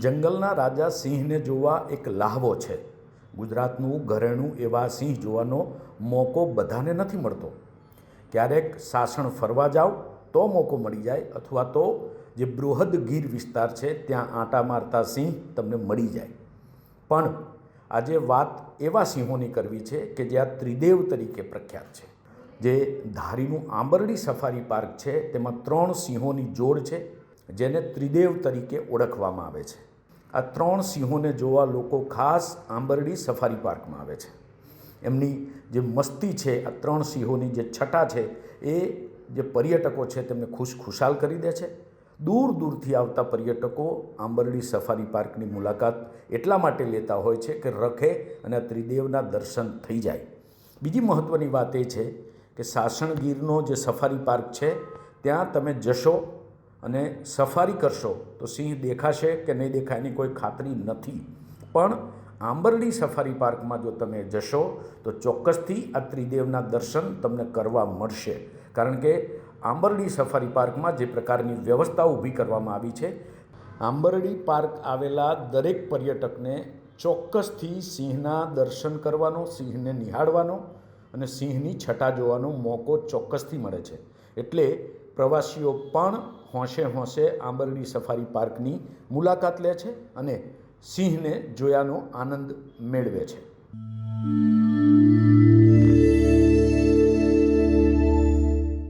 જંગલના રાજા સિંહને જોવા એક લહાવો છે. ગુજરાતનું ઘરેણું એવા સિંહ જોવાનો મોકો બધાને નથી મળતો. ક્યારેક સાસણ ફરવા જાઓ તો મોકો મળી જાય, અથવા તો જે બૃહદ ગીર વિસ્તાર છે ત્યાં આંટા મારતા સિંહ તમને મળી જાય. પણ આજે વાત એવા સિંહોની કરવી છે કે જે આ ત્રિદેવ તરીકે પ્રખ્યાત છે. જે ધારીનું આંબરડી સફારી પાર્ક છે તેમાં 3 સિંહોની જોડ છે જેને ત્રિદેવ તરીકે ઓળખવામાં આવે છે. આ 3 સિંહોને જોવા લોકો ખાસ આંબરડી સફારી પાર્કમાં આવે છે. એમની જે મસ્તી છે, આ 3 સિંહોની જે છટા છે એ જે પર્યટકો છે તેમને ખુશાલ કરી દે છે. દૂર દૂરથી આવતા પર્યટકો આંબરડી સફારી પાર્કની મુલાકાત એટલા માટે લેતા હોય છે કે રખે અને ત્રિદેવના દર્શન થઈ જાય. બીજી મહત્ત્વની વાત એ છે કે સાસણગીરનો જે સફારી પાર્ક છે ત્યાં તમે જશો અને સફારી કરશો તો સિંહ દેખાશે કે નહીં દેખાય એની કોઈ ખાતરી નથી. પણ આંબરડી સફારી પાર્કમાં જો તમે જશો તો ચોક્કસથી આ ત્રિદેવના દર્શન તમને કરવા મળશે. કારણ કે આંબરડી સફારી પાર્કમાં જે પ્રકારની વ્યવસ્થા ઊભી કરવામાં આવી છે, આંબરડી પાર્ક આવેલા દરેક પર્યટકને ચોક્કસથી સિંહના દર્શન કરવાનો, સિંહને નિહાળવાનો અને સિંહની છટા જોવાનો મોકો ચોક્કસથી મળે છે. એટલે પ્રવાસીઓ પણ હોંશે હોંશે આંબરડી સફારી પાર્કની મુલાકાત લે છે અને સિંહને જોયાનો આનંદ મેળવે છે.